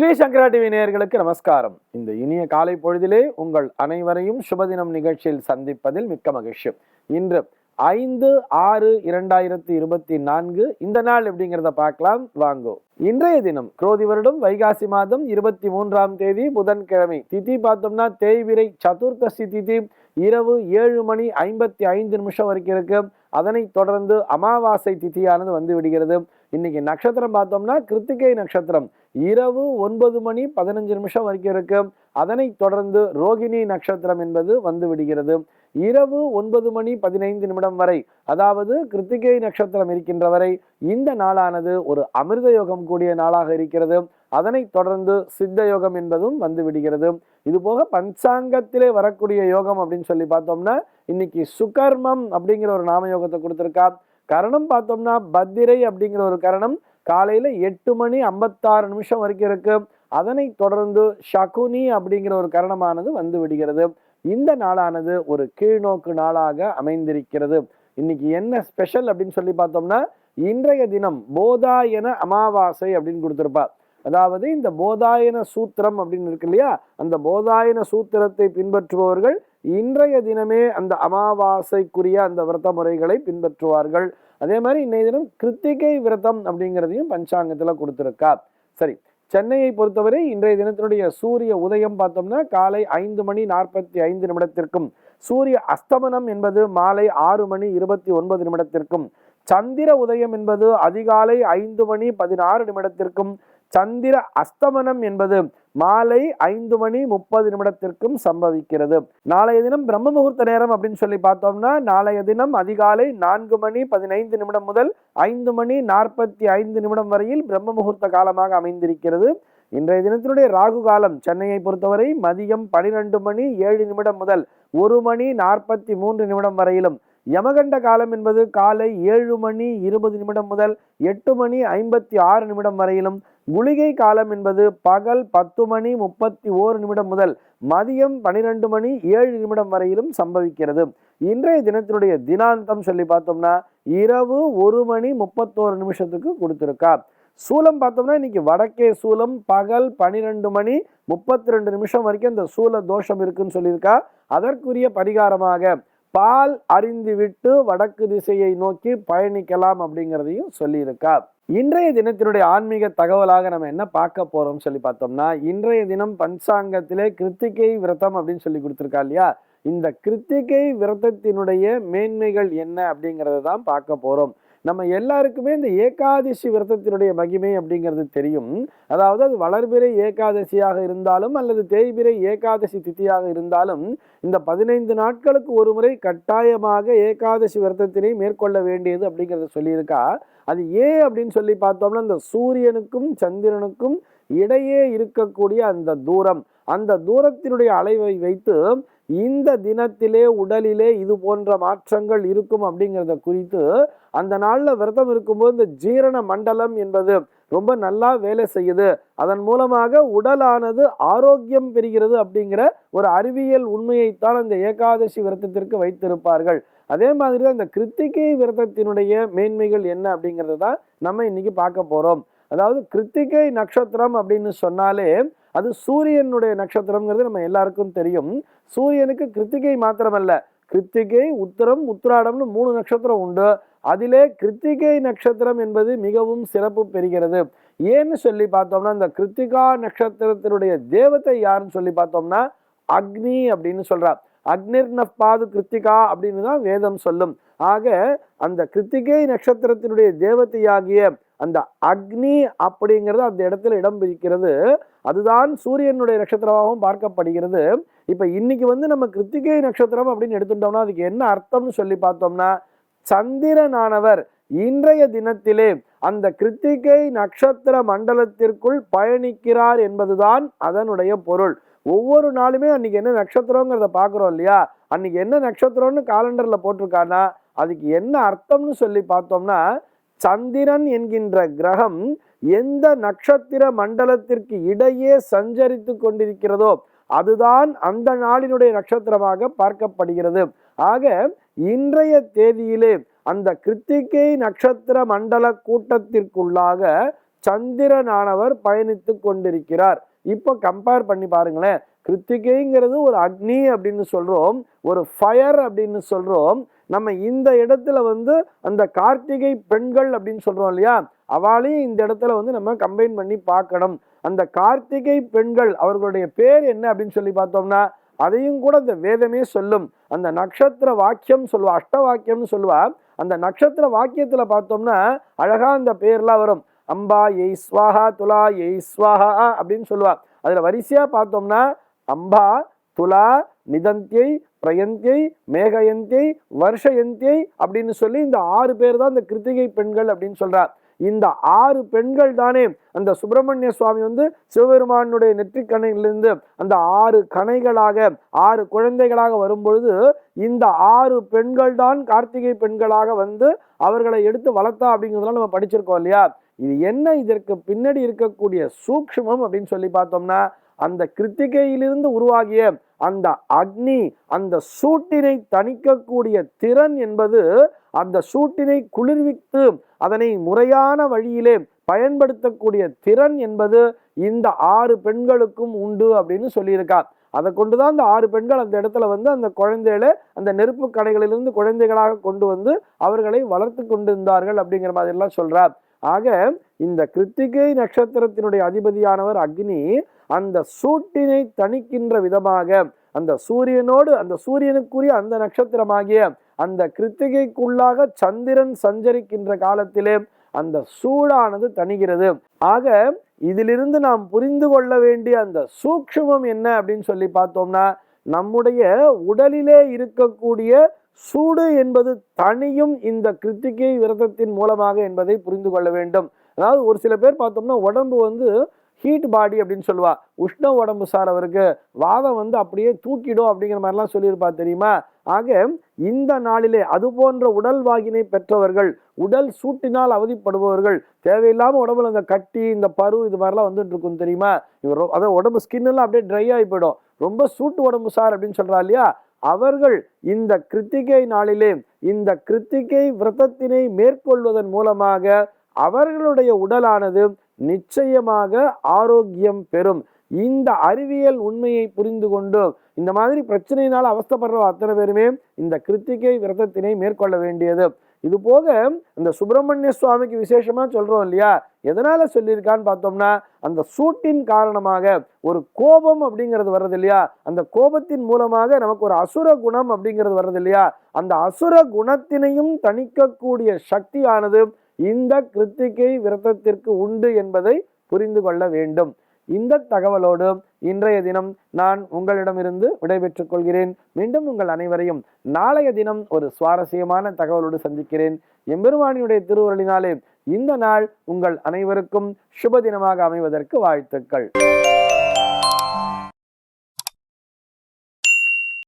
ஸ்ரீ சங்கரா TV நேயர்களுக்கு நமஸ்காரம். இந்த இனிய காலை பொழுதிலே உங்கள் அனைவரையும் சுபதினம் நிகழ்ச்சியில் சந்திப்பதில் மிக்க மகிழ்ச்சி. இன்று 5/6/2024 இந்த நாள் எப்படிங்கிறத பார்க்கலாம் வாங்கோ. இன்றைய தினம் குரோதி வருடம் வைகாசி மாதம் 23ஆம் தேதி புதன்கிழமை. திதி பார்த்தோம்னா தேய்பிரை சதுர்த்தசி திதி இரவு 7:55 வரைக்கும் இருக்கு. அதனைத் தொடர்ந்து அமாவாசை திதியானது வந்து விடுகிறது. இன்னைக்கு நட்சத்திரம் பார்த்தோம்னா கிருத்திகை நட்சத்திரம் இரவு 9:15 வரைக்கும் இருக்கு. அதனைத் தொடர்ந்து ரோகிணி நட்சத்திரம் என்பது வந்து விடுகிறது. இரவு 9:15 வரை, அதாவது கிருத்திகை நட்சத்திரம் இருக்கின்ற வரை இந்த நாளானது ஒரு அமிர்த யோகம் கூடிய நாளாக இருக்கிறது. அதனைத் தொடர்ந்து சித்த யோகம் என்பதும் வந்து விடுகிறது. இது போக பஞ்சாங்கத்திலே வரக்கூடிய யோகம் அப்படின்னு சொல்லி பார்த்தோம்னா இன்னைக்கு சுகர்மம் அப்படிங்கிற ஒரு நாம யோகத்தை கொடுத்திருக்கா. கரணம் பார்த்தோம்னா பத்திரை அப்படிங்கிற ஒரு கரணம் காலையில 8:56 வரைக்கும் இருக்கு. அதனை தொடர்ந்து சகுனி அப்படிங்கிற ஒரு கரணமானது வந்து விடுகிறது. இந்த நாளானது ஒரு கீழ்நோக்கு நாளாக அமைந்திருக்கிறது. இன்னைக்கு என்ன ஸ்பெஷல் அப்படின்னு சொல்லி பார்த்தோம்னா இன்றைய தினம் போதாயன அமாவாசை அப்படின்னு கொடுத்திருப்பா. அதாவது இந்த போதாயன சூத்திரம் அப்படின்னு இருக்கு இல்லையா, அந்த போதாயன சூத்திரத்தை பின்பற்றுபவர்கள் இன்றைய தினமே அந்த அமாவாசைக்குரிய அந்த விரத முறைகளை பின்பற்றுவார்கள். அதே மாதிரி இன்னைய தினம் கிருத்திகை விரதம் அப்படிங்கிறதையும் பஞ்சாங்கத்துல கொடுத்திருக்கா. சரி, சென்னையை பொறுத்தவரை இன்றைய தினத்தினுடைய சூரிய உதயம் பார்த்தோம்னா காலை 5:45 சூரிய அஸ்தமனம் என்பது மாலை 6:29 சந்திர உதயம் என்பது அதிகாலை 5:16 சந்திர அஸ்தமனம் என்பது மாலை 5:30 சம்பவிக்கிறது. நாளைய தினம் பிரம்ம முகூர்த்த நேரம் அப்படின்னு சொல்லி பார்த்தோம்னா நாளைய தினம் அதிகாலை 4:15 முதல் 5:45 வரையில் பிரம்ம முகூர்த்த காலமாக அமைந்திருக்கிறது. இன்றைய தினத்தினுடைய ராகு காலம் சென்னையை பொறுத்தவரை மதியம் 12:07 முதல் 1:43 வரையிலும், யமகண்ட காலம் என்பது காலை 7:20 முதல் 8:56 வரையிலும், குளிகை காலம் என்பது பகல் 10:31 முதல் மதியம் 12:07 வரையிலும் சம்பவிக்கிறது. இன்றைய தினத்தினுடைய தினாந்தம் சொல்லி பார்த்தோம்னா இரவு 1:31 கொடுத்திருக்கா. சூலம் பார்த்தோம்னா இன்னைக்கு வடக்கே சூலம் பகல் 12:32 வரைக்கும் இந்த சூல தோஷம் இருக்குன்னு சொல்லியிருக்கா. அதற்குரிய பரிகாரமாக பால் அறிந்து விட்டு வடக்கு திசையை நோக்கி பயணிக்கலாம் அப்படிங்கிறதையும் சொல்லியிருக்கா. இன்றைய தினத்தினுடைய ஆன்மீக தகவலாக நம்ம என்ன பார்க்க போறோம் சொல்லி பார்த்தோம்னா இன்றைய தினம் பஞ்சாங்கத்திலே கிருத்திகை விரதம் அப்படின்னு சொல்லி கொடுத்திருக்கா இல்லையா, இந்த கிருத்திகை விரதத்தினுடைய மேன்மைகள் என்ன அப்படிங்கறத தான் பார்க்க போறோம். நம்ம எல்லாருக்குமே இந்த ஏகாதசி விரதத்தினுடைய மகிமை அப்படிங்கிறது தெரியும். அதாவது அது வளர்பிறை ஏகாதசியாக இருந்தாலும் அல்லது தேய்பிறை ஏகாதசி திதியாக இருந்தாலும் இந்த 15 நாட்களுக்கு ஒரு முறை கட்டாயமாக ஏகாதசி விரதத்தினை மேற்கொள்ள வேண்டியது அப்படிங்கிறத சொல்லியிருக்கா. அது ஏன் அப்படின்னு சொல்லி பார்த்தோம்னா இந்த சூரியனுக்கும் சந்திரனுக்கும் இடையே இருக்கக்கூடிய அந்த தூரத்தினுடைய அளவை வைத்து இந்த தினத்திலே உடலிலே இது போன்ற மாற்றங்கள் இருக்கும் அப்படிங்கிறத குறித்து அந்த நாள்ல விரதம் இருக்கும்போது இந்த ஜீரண மண்டலம் என்பது ரொம்ப நல்லா வேலை செய்யுது, அதன் மூலமாக உடலானது ஆரோக்கியம் பெறுகிறது அப்படிங்கிற ஒரு அறிவியல் உண்மையைத்தான் அந்த ஏகாதசி விரதத்திற்கு வைத்திருப்பார்கள். அதே மாதிரி அந்த கிருத்திகை விரதத்தினுடைய மேன்மைகள் என்ன அப்படிங்கிறத தான் நம்ம இன்னைக்கு பார்க்க போறோம். அதாவது கிருத்திகை நட்சத்திரம் அப்படின்னு சொன்னாலே அது சூரியனுடைய நட்சத்திரம்ங்கிறது நம்ம எல்லாருக்கும் தெரியும். சூரியனுக்கு கிருத்திகை மாத்திரமல்ல, கிருத்திகை உத்திரம் உத்திராடம்னு 3 நட்சத்திரம் உண்டு. அதிலே கிருத்திகை நட்சத்திரம் என்பது மிகவும் சிறப்பு பெறுகிறது. ஏன்னு சொல்லி பார்த்தோம்னா இந்த கிருத்திகா நட்சத்திரத்தினுடைய தேவதை யாருன்னு சொல்லி பார்த்தோம்னா அக்னி அப்படின்னு சொல்றார். அக்னிர்னப்பாது கிருத்திகா அப்படின்னு தான் வேதம் சொல்லும். ஆக அந்த கிருத்திகை நட்சத்திரத்தினுடைய தேவதையாகிய அந்த அக்னி அப்படிங்கிறது அந்த இடத்துல இடம் பிடிக்கிறது. அதுதான் சூரியனுடைய நட்சத்திரமாகவும் பார்க்கப்படுகிறது. இப்ப இன்னைக்கு நம்ம கிருத்திகை நட்சத்திரம் அப்படின்னு எடுத்துட்டோம்னா அதுக்கு என்ன அர்த்தம்னு சொல்லி பார்த்தோம்னா சந்திரனானவர் இன்றைய தினத்திலே அந்த கிருத்திகை நட்சத்திர மண்டலத்திற்குள் பயணிக்கிறார் என்பதுதான் அதனுடைய பொருள். ஒவ்வொரு நாளுமே அன்னைக்கு என்ன நட்சத்திரங்கிறத பாக்குறோம் இல்லையா, அன்னைக்கு என்ன நட்சத்திரம்னு காலண்டர்ல போட்டிருக்கானா அதுக்கு என்ன அர்த்தம்னு சொல்லி பார்த்தோம்னா சந்திரன் என்கின்ற கிரகம் எந்த நட்சத்திர மண்டலத்திற்கு இடையே சஞ்சரித்து கொண்டிருக்கிறதோ அதுதான் அந்த நாளினுடைய நட்சத்திரமாக பார்க்கப்படுகிறது. ஆக இன்றைய தேதியிலே அந்த கிருத்திகை நட்சத்திர மண்டல கூட்டத்திற்குள்ளாக சந்திரனானவர் பயணித்து கொண்டிருக்கிறார். இப்போ கம்பேர் பண்ணி பாருங்களேன். கிருத்திகைங்கிறது ஒரு அக்னி அப்படின்னு சொல்றோம், ஒரு ஃபயர் அப்படின்னு சொல்றோம். நம்ம இந்த இடத்துல அந்த கார்த்திகை பெண்கள் அப்படின்னு சொல்றோம் இல்லையா, அவளையும் இந்த இடத்துல நம்ம கம்பைன் பண்ணி பார்க்கணும். அந்த கார்த்திகை பெண்கள் அவர்களுடைய பேர் என்ன அப்படின்னு சொல்லி பார்த்தோம்னா அதையும் கூட அந்த வேதமே சொல்லும். அந்த நட்சத்திர வாக்கியம் சொல்லுவா, அஷ்ட வாக்கியம்னு சொல்லுவா. அந்த நட்சத்திர வாக்கியத்துல பார்த்தோம்னா அழகா அந்த பேர்லாம் வரும். அம்பா எய் ஸ்வாஹா, துலா எய் ஸ்வாஹா அப்படின்னு சொல்லுவா. அதுல வரிசையா பார்த்தோம்னா அம்பா, துலா, நிதந்தியை, பிரயந்தியை, மேகயந்தியை, வருஷயந்தியை அப்படின்னு சொல்லி இந்த 6 பேர் தான் இந்த கிருத்திகை பெண்கள் அப்படின்னு சொல்றார். இந்த 6 பெண்கள் தானே அந்த சுப்பிரமணிய சுவாமி சிவபெருமானுடைய நெற்றிக்கணையிலிருந்து அந்த 6 கணைகளாக 6 குழந்தைகளாக வரும்பொழுது இந்த 6 பெண்கள் தான் கார்த்திகை பெண்களாக அவர்களை எடுத்து வளர்த்தா அப்படிங்கிறதுலாம் நம்ம படிச்சிருக்கோம் இல்லையா. இது என்ன, இதற்கு பின்னாடி இருக்கக்கூடிய சூக்ஷ்மம் அப்படின்னு சொல்லி பார்த்தோம்னா அந்த கிருத்திகையிலிருந்து உருவாகிய அந்த அக்னி, அந்த சூட்டினை தணிக்கக்கூடிய திறன் என்பது, அந்த சூட்டினை குளிர்வித்து அதனை முறையான வழியிலே பயன்படுத்தக்கூடிய திறன் என்பது இந்த 6 பெண்களுக்கும் உண்டு அப்படின்னு சொல்லியிருக்கார். அதை கொண்டுதான் அந்த 6 பெண்கள் அந்த இடத்துல அந்த குழந்தைகளை அந்த நெருப்பு கடைகளிலிருந்து குழந்தைகளாக கொண்டு அவர்களை வளர்த்து கொண்டிருந்தார்கள் அப்படிங்கிற மாதிரி எல்லாம் சொல்றார். ஆக இந்த கிருத்திகை நட்சத்திரத்தினுடைய அதிபதியானவர் அக்னி அந்த சூட்டினை தணிக்கின்ற விதமாக அந்த சூரியனோடு, அந்த சூரியனுக்குரிய அந்த நட்சத்திரமாகிய அந்த கிருத்திகைக்குள்ளாக சந்திரன் சஞ்சரிக்கின்ற காலத்திலே அந்த சூடானது தணிகிறது. ஆக இதிலிருந்து நாம் புரிந்து கொள்ள வேண்டிய அந்த சூக்ஷ்மம் என்ன அப்படின்னு சொல்லி பார்த்தோம்னா நம்முடைய உடலிலே இருக்கக்கூடிய சூடு என்பது தனியும் இந்த கிருத்திகை விரதத்தின் மூலமாக என்பதை புரிந்து கொள்ள வேண்டும். அதாவது ஒரு சில பேர் பார்த்தோம்னா உடம்பு ஹீட் பாடி அப்படின்னு சொல்லுவா, உஷ்ண உடம்பு சார், அவருக்கு வாதம் அப்படியே தூக்கிடும் அப்படிங்கிற மாதிரிலாம் சொல்லியிருப்பா தெரியுமா. ஆக இந்த நாளிலே அது போன்ற உடல் வாகினை பெற்றவர்கள், உடல் சூட்டினால் அவதிப்படுபவர்கள், தேவையில்லாம உடம்புல இந்த கட்டி, இந்த பரு, இது மாதிரிலாம் வந்துட்டு இருக்கும் தெரியுமா. இவர் அதாவது உடம்பு ஸ்கின் எல்லாம் அப்படியே ட்ரை ஆகி போயிடும், ரொம்ப சூட்டு உடம்பு சார் அப்படின்னு சொல்றா இல்லையா. அவர்கள் இந்த கிருத்திகை நாளிலே இந்த கிருத்திகை விரதத்தினை மேற்கொள்வதன் மூலமாக அவர்களுடைய உடலானது நிச்சயமாக ஆரோக்கியம் பெறும். இந்த அறிவியல் உண்மையை புரிந்து கொண்டு இந்த மாதிரி பிரச்சனையினால் அவஸ்தைப்படுற அத்தனை பேருமே இந்த கிருத்திகை விரதத்தினை மேற்கொள்ள வேண்டியது. இது போக இந்த சுப்பிரமணிய சுவாமிக்கு விசேஷமா சொல்றோம் இல்லையா, எதனால சொல்லியிருக்கான்னு பார்த்தோம்னா அந்த சூட்டின் காரணமாக ஒரு கோபம் அப்படிங்கிறது வர்றது இல்லையா, அந்த கோபத்தின் மூலமாக நமக்கு ஒரு அசுர குணம் அப்படிங்கிறது வர்றது இல்லையா, அந்த அசுர குணத்தினையும் தணிக்கக்கூடிய சக்தியானது இந்த கிருத்திகை விரதத்திற்கு உண்டு என்பதை புரிந்து கொள்ள வேண்டும். இந்த தகவலோடு இன்றைய தினம் நான் உங்களிடமிருந்து விடைபெற்றுக் கொள்கிறேன். மீண்டும் உங்கள் அனைவரையும் நாளைய தினம் ஒரு சுவாரஸ்யமான தகவலோடு சந்திக்கிறேன். எம்பெருமானியுடைய திருவருளினாலே இந்த நாள் உங்கள் அனைவருக்கும் சுப தினமாக அமைவதற்கு வாழ்த்துக்கள்.